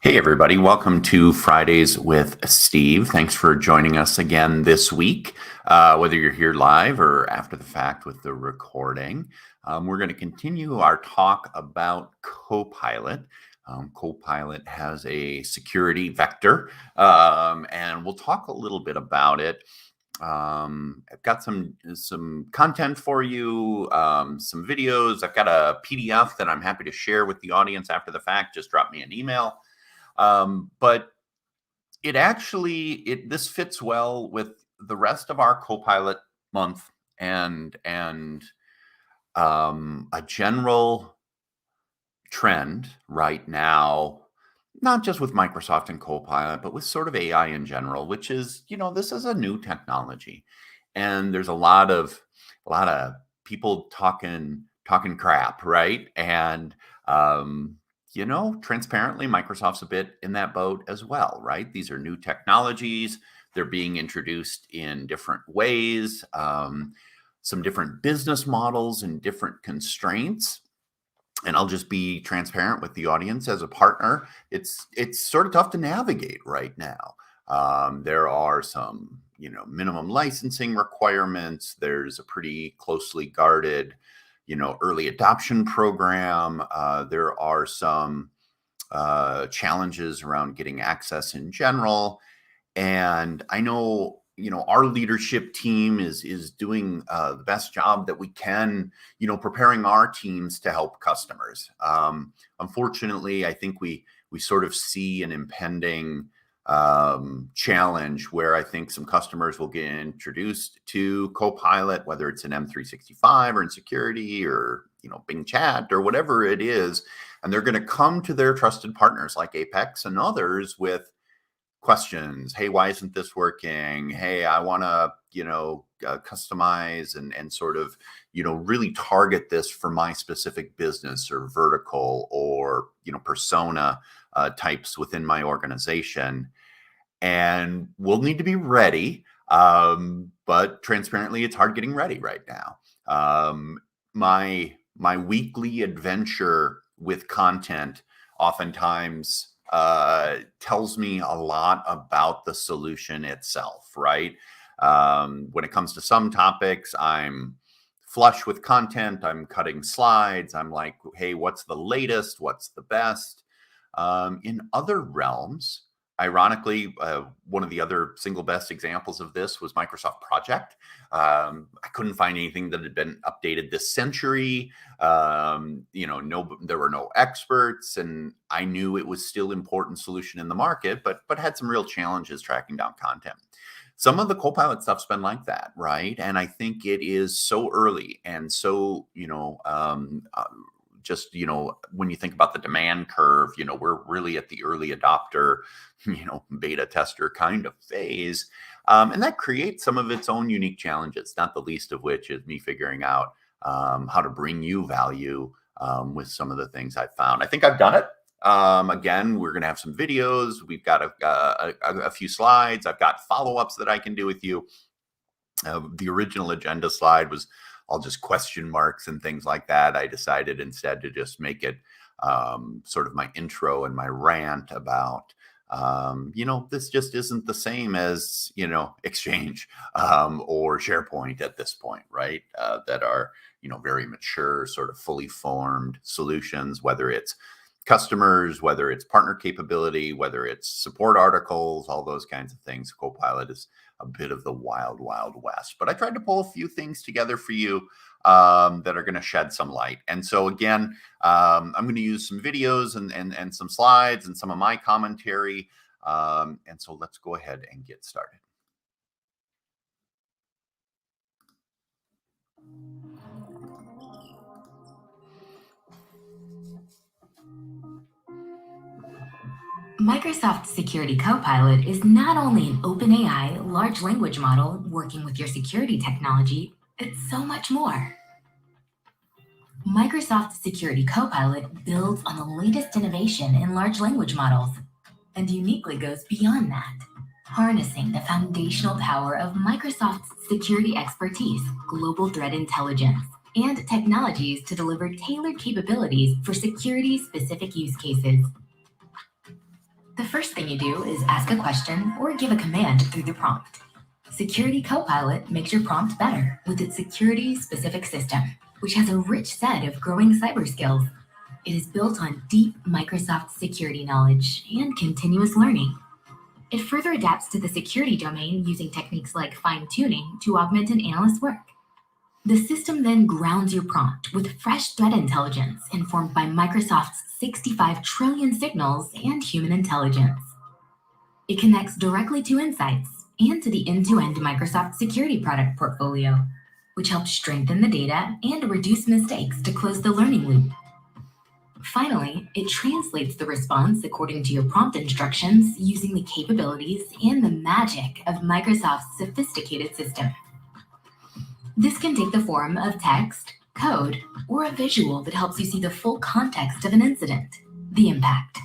Hey, everybody. Welcome to Fridays with Steve. Thanks for joining us again this week, whether you're here live or after the fact with the recording. We're going to continue our talk about Copilot. Copilot has a security vector, and we'll talk a little bit about it. I've got some content for you, some videos. I've got a PDF that I'm happy to share with the audience after the fact. Just drop me an email. But this fits well with the rest of our Copilot month and a general trend right now, not just with Microsoft and Copilot, but with sort of AI in general, which is, this is a new technology, and there's a lot of people talking crap, right? And transparently, Microsoft's a bit in that boat as well, right? These are new technologies. They're being introduced in different ways, some different business models and different constraints. And I'll just be transparent with the audience as a partner. It's sort of tough to navigate right now. There are some, minimum licensing requirements. There's a pretty closely guarded early adoption program. There are some challenges around getting access in general. And I know, our leadership team is doing the best job that we can, preparing our teams to help customers. Unfortunately, I think we sort of see an impending challenge where I think some customers will get introduced to Copilot, whether it's in M365 or in security or, Bing Chat or whatever it is. And they're going to come to their trusted partners like Apex and others with questions. Hey, why isn't this working? Hey, I want to, customize and sort of, really target this for my specific business or vertical or, persona types within my organization. And we'll need to be ready. But transparently, it's hard getting ready right now. My weekly adventure with content oftentimes tells me a lot about the solution itself, right? When it comes to some topics, I'm flush with content. I'm cutting slides. I'm like, hey, what's the latest? What's the best? In other realms, ironically, one of the other single best examples of this was Microsoft Project. I couldn't find anything that had been updated this century. There were no experts, and I knew it was still an important solution in the market, but had some real challenges tracking down content. Some of the Copilot stuff's been like that, right? And I think it is so early and so, when you think about the demand curve, we're really at the early adopter, beta tester kind of phase. And that creates some of its own unique challenges, not the least of which is me figuring out how to bring you value with some of the things I've found. I think I've done it. Again, we're going to have some videos. We've got a few slides. I've got follow-ups that I can do with you. The original agenda slide was all just question marks and things like that. I decided instead to just make it sort of my intro and my rant about, this just isn't the same as, Exchange or SharePoint at this point, right? That are, very mature, sort of fully formed solutions, whether it's customers, whether it's partner capability, whether it's support articles, all those kinds of things. Copilot is a bit of the wild, wild west. But I tried to pull a few things together for you that are going to shed some light. And so again, I'm going to use some videos and some slides and some of my commentary. And so let's go ahead and get started. Microsoft Security Copilot is not only an OpenAI large language model working with your security technology, it's so much more. Microsoft Security Copilot builds on the latest innovation in large language models and uniquely goes beyond that, harnessing the foundational power of Microsoft's security expertise, global threat intelligence, and technologies to deliver tailored capabilities for security-specific use cases. The first thing you do is ask a question or give a command through the prompt. Security Copilot makes your prompt better with its security-specific system, which has a rich set of growing cyber skills. It is built on deep Microsoft security knowledge and continuous learning. It further adapts to the security domain using techniques like fine-tuning to augment an analyst's work. The system then grounds your prompt with fresh threat intelligence informed by Microsoft's 65 trillion signals and human intelligence. It connects directly to insights and to the end-to-end Microsoft security product portfolio, which helps strengthen the data and reduce mistakes to close the learning loop. Finally, it translates the response according to your prompt instructions using the capabilities and the magic of Microsoft's sophisticated system. This can take the form of text, code, or a visual that helps you see the full context of an incident, the impact,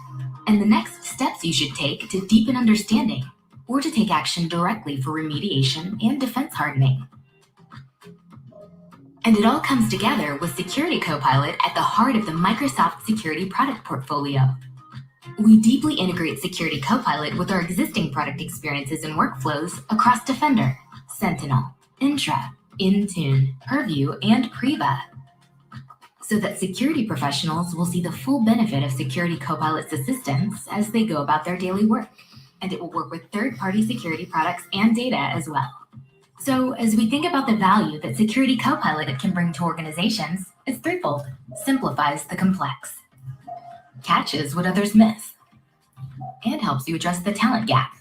and the next steps you should take to deepen understanding or to take action directly for remediation and defense hardening. And it all comes together with Security Copilot at the heart of the Microsoft security product portfolio. We deeply integrate Security Copilot with our existing product experiences and workflows across Defender, Sentinel, Intra, Intune, Purview, and Priva, so that security professionals will see the full benefit of Security Copilot's assistance as they go about their daily work, and it will work with third-party security products and data as well. So as we think about the value that Security Copilot can bring to organizations, it's threefold. Simplifies the complex, catches what others miss, and helps you address the talent gap.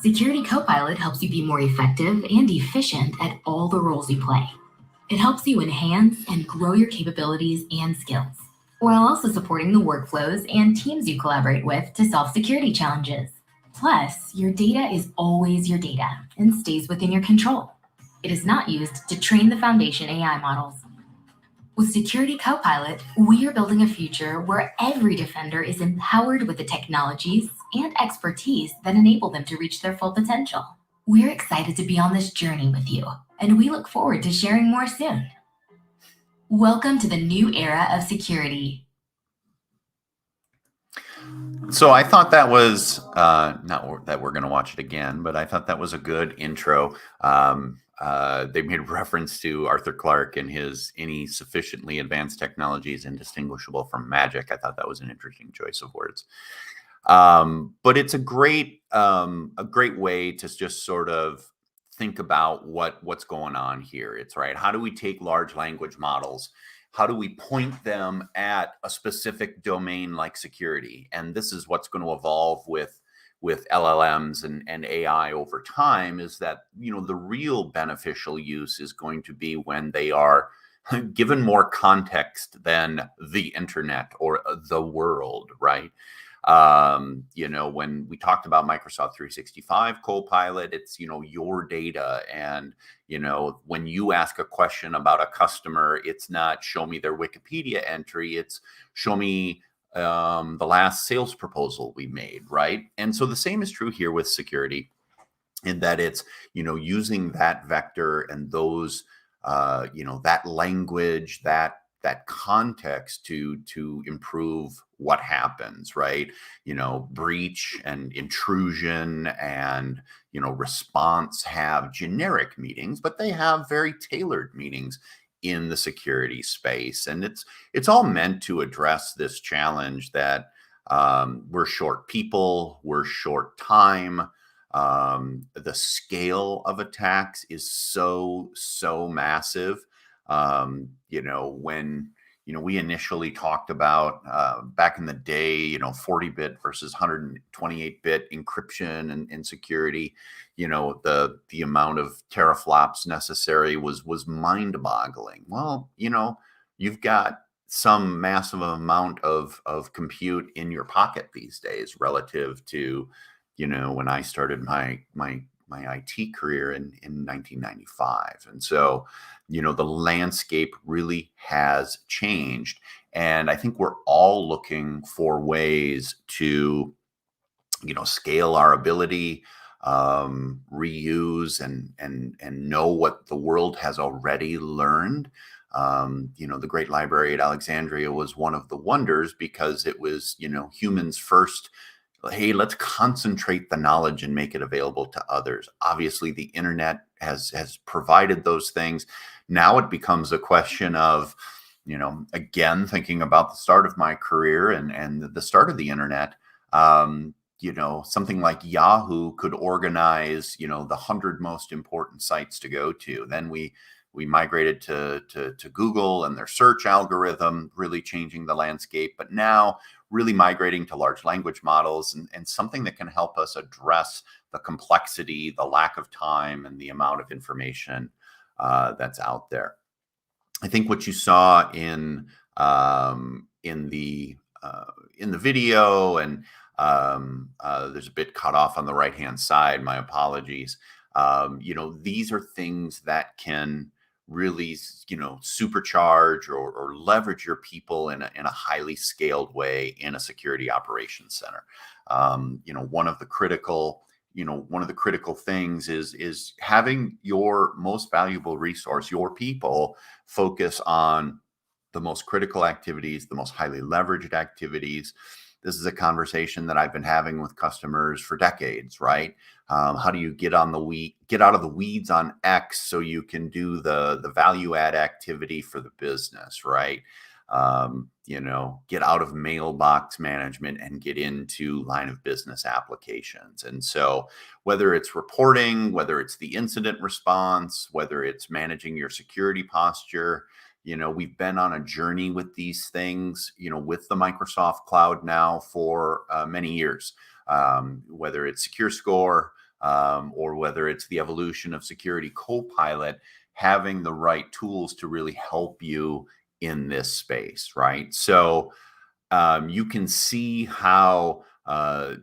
Security Copilot helps you be more effective and efficient at all the roles you play. It helps you enhance and grow your capabilities and skills, while also supporting the workflows and teams you collaborate with to solve security challenges. Plus, your data is always your data and stays within your control. It is not used to train the foundation AI models. With Security Copilot, we are building a future where every defender is empowered with the technologies and expertise that enable them to reach their full potential. We're excited to be on this journey with you, and we look forward to sharing more soon. Welcome to the new era of security. So I thought that was, not that we're going to watch it again, but I thought that was a good intro. They made reference to Arthur Clarke and his "any sufficiently advanced technology is indistinguishable from magic." I thought that was an interesting choice of words. But it's a great way to just sort of think about what's going on here. It's right. How do we take large language models? How do we point them at a specific domain like security? And this is what's going to evolve with LLMs and AI over time, is that, the real beneficial use is going to be when they are given more context than the internet or the world, right? When we talked about Microsoft 365 Copilot, it's, your data. And, when you ask a question about a customer, it's not show me their Wikipedia entry, it's show me the last sales proposal we made, right? And so the same is true here with security, in that it's, using that vector and those, that language, that context to improve what happens, right? Breach and intrusion and, response have generic meanings, but they have very tailored meanings in the security space. And it's all meant to address this challenge that we're short people, we're short time. The scale of attacks is so massive. When we initially talked about back in the day, 40-bit versus 128-bit encryption and security, the amount of teraflops necessary was mind-boggling. Well, you've got some massive amount of compute in your pocket these days relative to, when I started my IT career in 1995. And so, the landscape really has changed. And I think we're all looking for ways to, scale our ability, reuse and know what the world has already learned. The Great Library at Alexandria was one of the wonders, because it was, humans' first hey, let's concentrate the knowledge and make it available to others. Obviously, the internet has provided those things. Now it becomes a question of, again, thinking about the start of my career and the start of the internet. Something like Yahoo could organize, the 100 most important sites to go to. Then we migrated to Google and their search algorithm, really changing the landscape. But now really migrating to large language models and something that can help us address the complexity, the lack of time, and the amount of information that's out there. I think what you saw in the video, and there's a bit cut off on the right hand side. My apologies. These are things that can really, supercharge or leverage your people in a highly scaled way in a security operations center. One of the critical things is having your most valuable resource, your people, focus on the most critical activities, the most highly leveraged activities. This is a conversation that I've been having with customers for decades, right? How do you get out of the weeds on X so you can do the value add activity for the business, right? Get out of mailbox management and get into line of business applications. And so whether it's reporting, whether it's the incident response, whether it's managing your security posture, we've been on a journey with these things, with the Microsoft Cloud now for many years, whether it's SecureScore or whether it's the evolution of Security Copilot, having the right tools to really help you in this space, right? So you can see how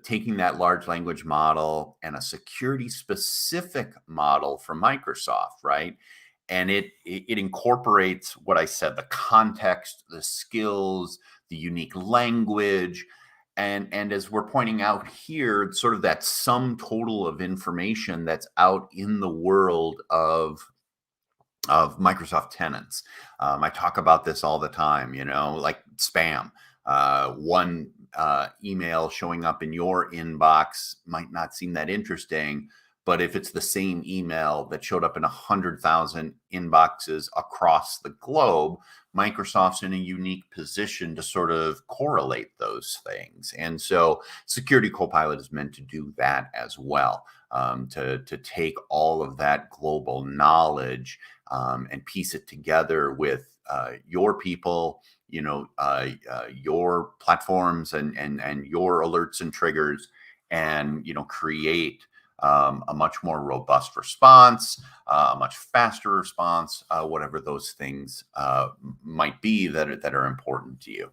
taking that large language model and a security specific model from Microsoft, right? And it incorporates what I said, the context, the skills, the unique language. And as we're pointing out here, sort of that sum total of information that's out in the world of Microsoft tenants. I talk about this all the time, like spam. One email showing up in your inbox might not seem that interesting, but if it's the same email that showed up in 100,000 inboxes across the globe, Microsoft's in a unique position to sort of correlate those things. And so Security Copilot is meant to do that as well, to take all of that global knowledge and piece it together with your people, your platforms and your alerts and triggers, and create a much more robust response, a much faster response, whatever those things might be that are important to you.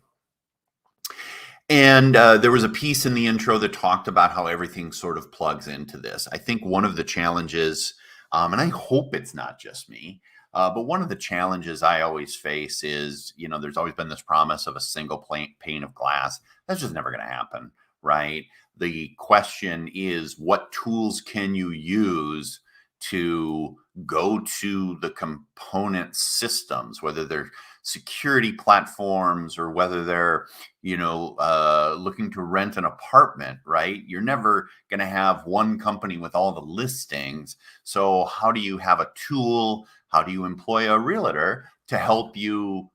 And there was a piece in the intro that talked about how everything sort of plugs into this. I think one of the challenges, and I hope it's not just me, but one of the challenges I always face is, there's always been this promise of a single pane of glass. That's just never going to happen, right? The question is, what tools can you use to go to the component systems, whether they're security platforms or whether they're, looking to rent an apartment, right? You're never going to have one company with all the listings. So how do you have a tool? How do you employ a realtor to help you,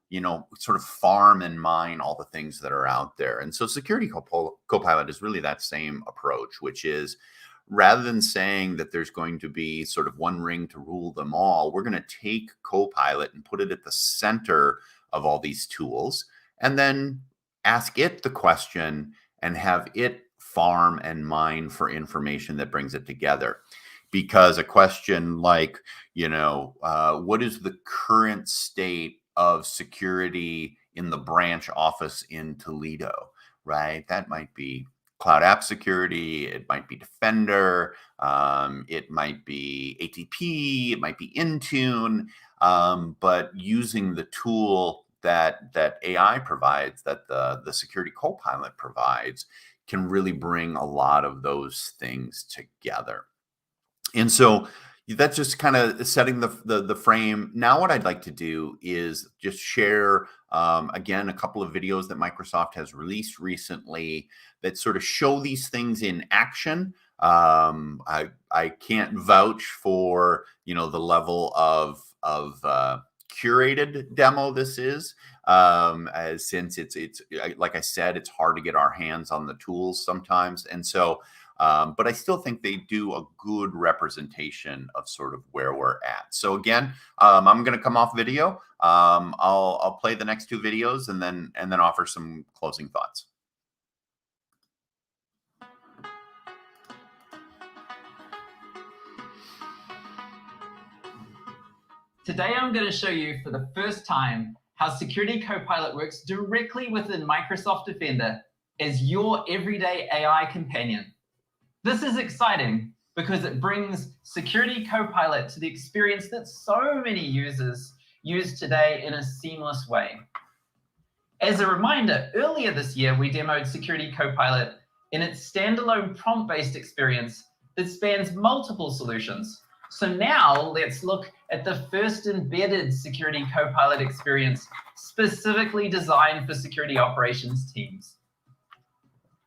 sort of farm and mine all the things that are out there? And so Security Copilot is really that same approach, which is, rather than saying that there's going to be sort of one ring to rule them all, we're going to take Copilot and put it at the center of all these tools, and then ask it the question and have it farm and mine for information that brings it together. Because a question like, what is the current state of security in the branch office in Toledo, right? That might be cloud app security, it might be Defender, it might be ATP, it might be Intune, but using the tool that AI provides, that the Security Copilot provides, can really bring a lot of those things together. And so, That's just kind of setting the frame. Now, what I'd like to do is just share again a couple of videos that Microsoft has released recently that sort of show these things in action. I can't vouch for the level of curated demo this is, since it's like I said, it's hard to get our hands on the tools sometimes, and so. But I still think they do a good representation of sort of where we're at. So again, I'm going to come off video. I'll play the next two videos and then offer some closing thoughts. Today, I'm going to show you for the first time how Security Copilot works directly within Microsoft Defender as your everyday AI companion. This is exciting because it brings Security Copilot to the experience that so many users use today in a seamless way. As a reminder, earlier this year, we demoed Security Copilot in its standalone prompt-based experience that spans multiple solutions. So now let's look at the first embedded Security Copilot experience specifically designed for security operations teams.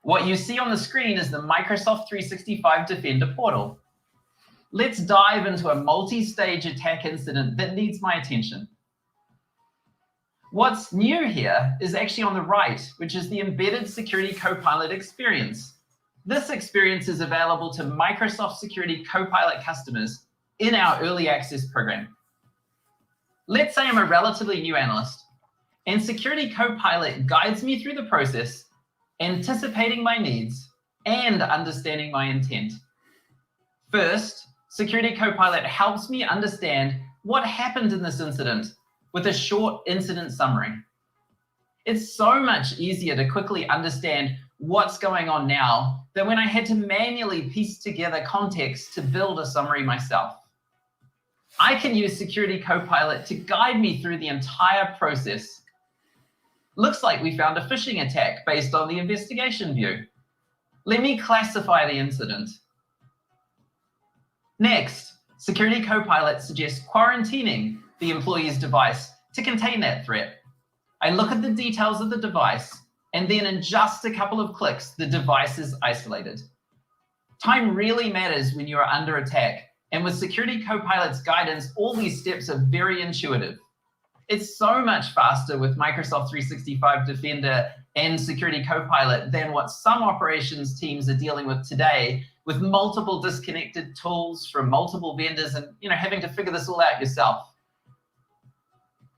What you see on the screen is the Microsoft 365 Defender portal. Let's dive into a multi-stage attack incident that needs my attention. What's new here is actually on the right, which is the embedded Security Copilot experience. This experience is available to Microsoft Security Copilot customers in our early access program. Let's say I'm a relatively new analyst, and Security Copilot guides me through the process, anticipating my needs and understanding my intent. First, Security Copilot helps me understand what happened in this incident with a short incident summary. It's so much easier to quickly understand what's going on now than when I had to manually piece together context to build a summary myself. I can use Security Copilot to guide me through the entire process. Looks like we found a phishing attack based on the investigation view. Let me classify the incident. Next, Security Copilot suggests quarantining the employee's device to contain that threat. I look at the details of the device, and then in just a couple of clicks, the device is isolated. Time really matters when you are under attack, and with Security Copilot's guidance, all these steps are very intuitive. It's so much faster with Microsoft 365 Defender and Security Copilot than what some operations teams are dealing with today, with multiple disconnected tools from multiple vendors and having to figure this all out yourself.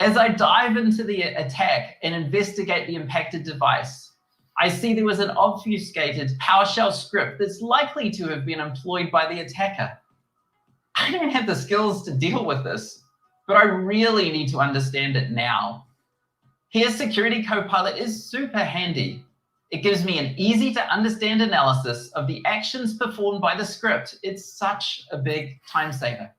As I dive into the attack and investigate the impacted device, I see there was an obfuscated PowerShell script that's likely to have been employed by the attacker. I don't have the skills to deal with this, but I really need to understand it now. Here, Security Copilot is super handy. It gives me an easy to understand analysis of the actions performed by the script. It's such a big time saver.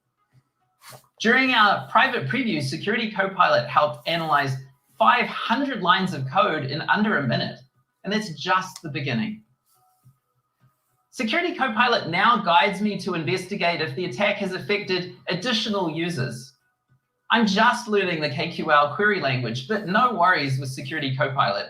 During our private preview, Security Copilot helped analyze 500 lines of code in under a minute, and that's just the beginning. Security Copilot now guides me to investigate if the attack has affected additional users. I'm just learning the KQL query language, but no worries with Security Copilot.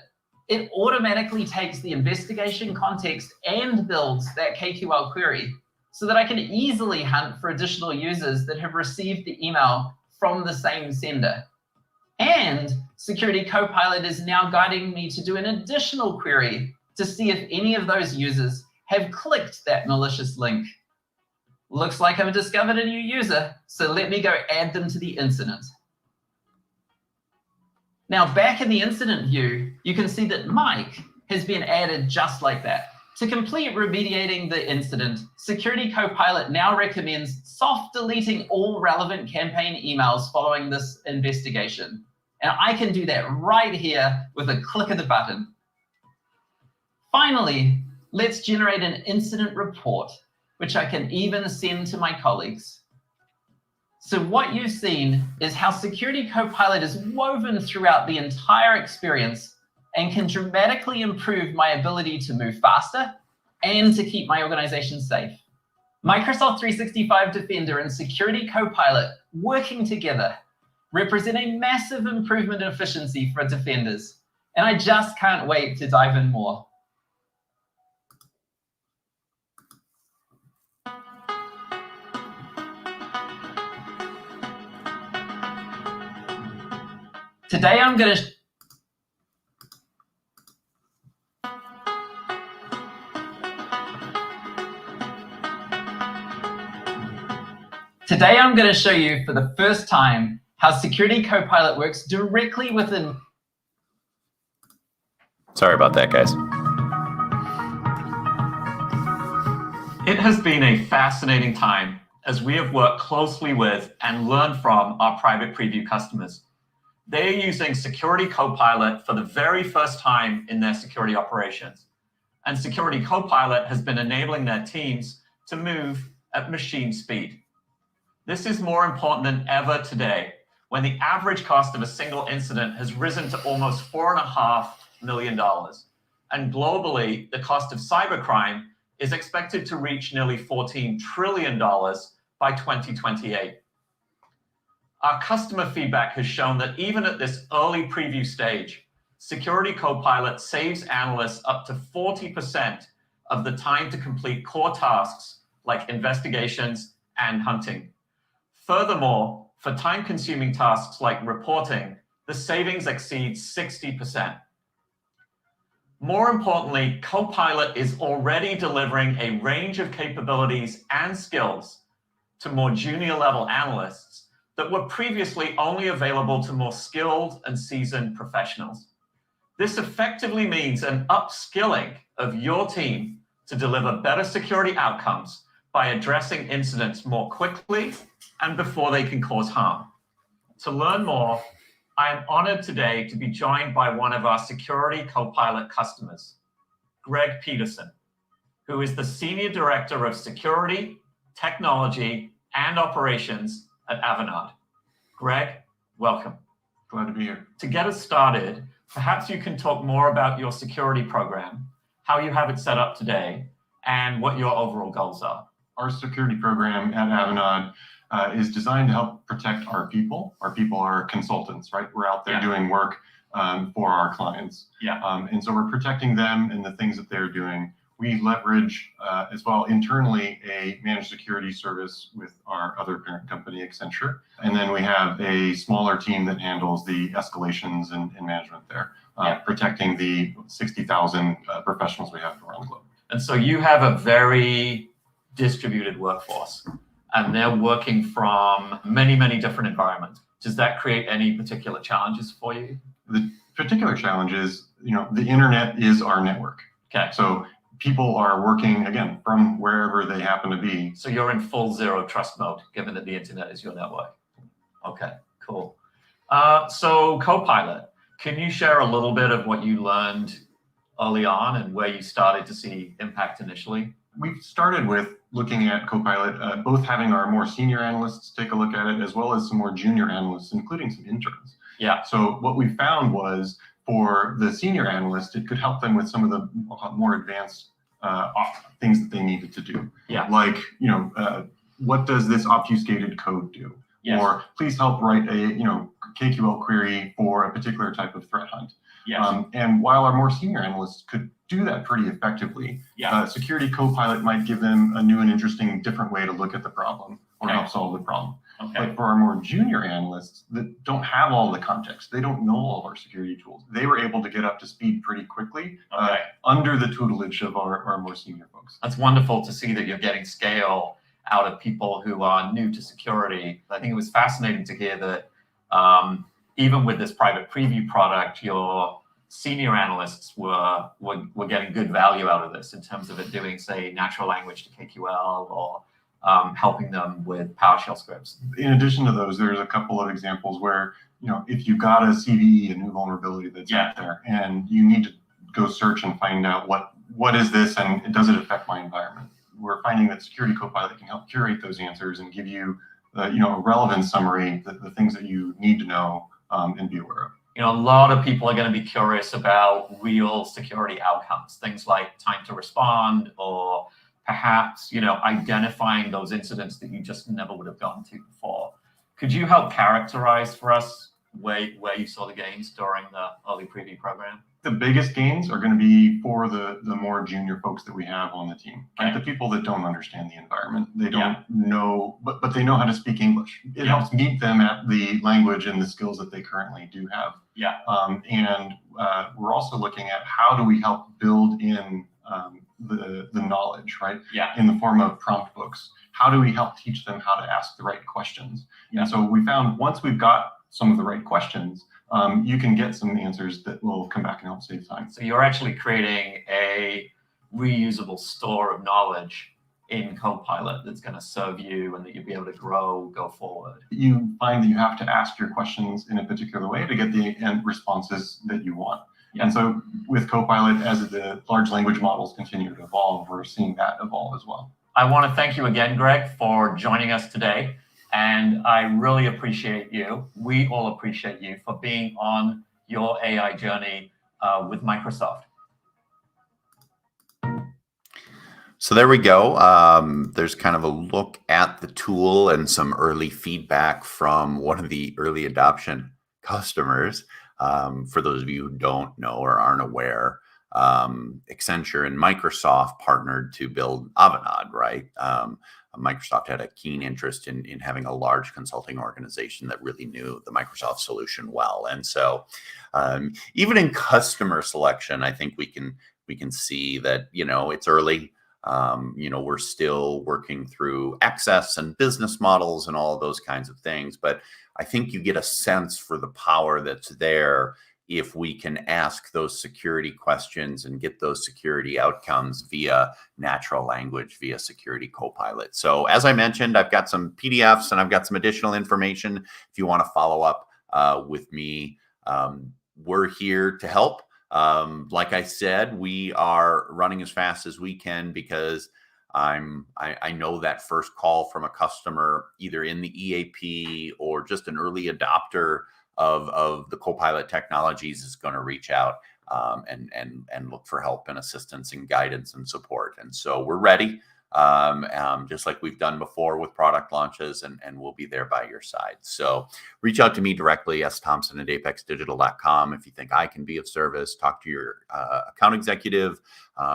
It automatically takes the investigation context and builds that KQL query so that I can easily hunt for additional users that have received the email from the same sender. And Security Copilot is now guiding me to do an additional query to see if any of those users have clicked that malicious link. Looks like I've discovered a new user, so let me go add them to the incident. Now, back in the incident view, you can see that Mike has been added just like that. To complete remediating the incident, Security Copilot now recommends soft deleting all relevant campaign emails following this investigation. And I can do that right here with a click of the button. Finally, let's generate an incident report, which I can even send to my colleagues. So what you've seen is how Security Copilot is woven throughout the entire experience and can dramatically improve my ability to move faster and to keep my organization safe. Microsoft 365 Defender and Security Copilot working together represent a massive improvement in efficiency for defenders, and I just can't wait to dive in more. Today I'm going to show you for the first time how Security Copilot works directly within. Sorry about that, guys. It has been a fascinating time as we have worked closely with and learned from our private preview customers. They are using Security Copilot for the very first time in their security operations. And Security Copilot has been enabling their teams to move at machine speed. This is more important than ever today, when the average cost of a single incident has risen to almost $4.5 million. And globally, the cost of cybercrime is expected to reach nearly $14 trillion by 2028. Our customer feedback has shown that even at this early preview stage, Security Copilot saves analysts up to 40% of the time to complete core tasks like investigations and hunting. Furthermore, for time-consuming tasks like reporting, the savings exceeds 60%. More importantly, Copilot is already delivering a range of capabilities and skills to more junior-level analysts that were previously only available to more skilled and seasoned professionals. This effectively means an upskilling of your team to deliver better security outcomes by addressing incidents more quickly and before they can cause harm. To learn more, I am honored today to be joined by one of our Security Copilot customers, Greg Peterson, who is the Senior Director of Security, Technology, and Operations at Avanade. Greg, welcome. Glad to be here. To get us started, perhaps you can talk more about your security program, how you have it set up today, and what your overall goals are. Our security program at Avanade is designed to help protect our people. Our people are consultants, right? We're out there doing work for our clients. And so we're protecting them and the things that they're doing. We leverage as well internally a managed security service with our other parent company, Accenture. And then we have a smaller team that handles the escalations and management there, protecting the 60,000 professionals we have around the globe. And so you have a very distributed workforce, and they're working from many, many different environments. Does that create any particular challenges for you? The particular challenge is, the internet is our network. Okay. So people are working, again, from wherever they happen to be. So you're in full zero trust mode, given that the internet is your network. Okay, cool. So Copilot, can you share a little bit of what you learned early on and where you started to see impact initially? We started with looking at Copilot, both having our more senior analysts take a look at it, as well as some more junior analysts, including some interns. Yeah. So what we found was, for the senior analyst, it could help them with some of the more advanced things that they needed to do. Yeah. Like, what does this obfuscated code do? Yes. Or please help write a KQL query for a particular type of threat hunt. Yes. And while our more senior analysts could do that pretty effectively, Security Copilot might give them a new and interesting, different way to look at the problem or help solve the problem. Okay. But for our more junior analysts that don't have all the context, they don't know all of our security tools, they were able to get up to speed pretty quickly under the tutelage of our more senior folks. That's wonderful to see that you're getting scale out of people who are new to security. I think it was fascinating to hear that even with this private preview product, your senior analysts were getting good value out of this in terms of it doing, say, natural language to KQL or helping them with PowerShell scripts. In addition to those, there's a couple of examples where, if you've got a CVE, a new vulnerability that's out there, and you need to go search and find out what is this and does it affect my environment? We're finding that Security Copilot can help curate those answers and give you, a relevant summary, the things that you need to know and be aware of. A lot of people are going to be curious about real security outcomes, things like time to respond or perhaps, identifying those incidents that you just never would have gotten to before. Could you help characterize for us where you saw the gains during the early preview program? The biggest gains are going to be for the more junior folks that we have on the team, right? The people that don't understand the environment. They don't know, but they know how to speak English. It helps meet them at the language and the skills that they currently do have. And we're also looking at how do we help build in the knowledge, right? In the form of prompt books. How do we help teach them how to ask the right questions? And so we found once we've got some of the right questions, you can get some answers that will come back and help save time. So you're actually creating a reusable store of knowledge in Copilot that's going to serve you and that you'll be able to go forward. You find that you have to ask your questions in a particular way to get the end responses that you want. And so with Copilot, as the large language models continue to evolve, we're seeing that evolve as well. I want to thank you again, Greg, for joining us today. And I really appreciate you. We all appreciate you for being on your AI journey with Microsoft. So there we go. There's kind of a look at the tool and some early feedback from one of the early adoption customers. For those of you who don't know or aren't aware, Accenture and Microsoft partnered to build Avanade, right? Microsoft had a keen interest in having a large consulting organization that really knew the Microsoft solution well. And so even in customer selection, I think we can see that, it's early. We're still working through access and business models and all of those kinds of things. But I think you get a sense for the power that's there if we can ask those security questions and get those security outcomes via natural language, via Security Copilot. So as I mentioned, I've got some PDFs and I've got some additional information. If you want to follow up with me, we're here to help. Like I said, we are running as fast as we can because I know that first call from a customer, either in the EAP or just an early adopter of the Copilot technologies, is going to reach out and look for help and assistance and guidance and support. And so we're ready, just like we've done before with product launches, and we'll be there by your side. So reach out to me directly, sthompson@apexdigital.com. If you think I can be of service, talk to your account executive,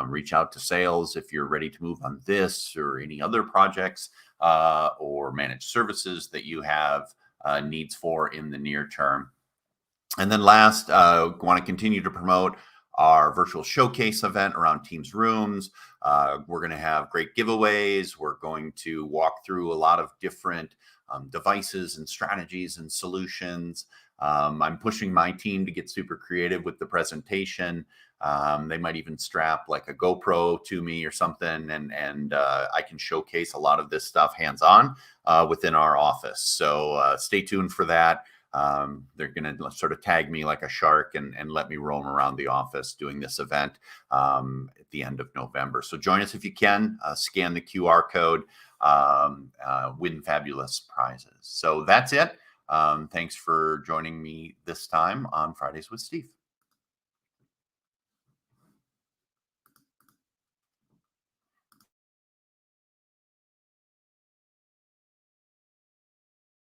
reach out to sales if you're ready to move on this or any other projects or managed services that you have needs for in the near term. And then last, want to continue to promote our virtual showcase event around Teams Rooms. We're going to have great giveaways. We're going to walk through a lot of different devices and strategies and solutions. I'm pushing my team to get super creative with the presentation. They might even strap like a GoPro to me or something, and I can showcase a lot of this stuff hands-on within our office. So stay tuned for that. They're going to sort of tag me like a shark and let me roam around the office doing this event at the end of November. So join us if you can. Scan the QR code, win fabulous prizes. So that's it. Thanks for joining me this time on Fridays with Steve.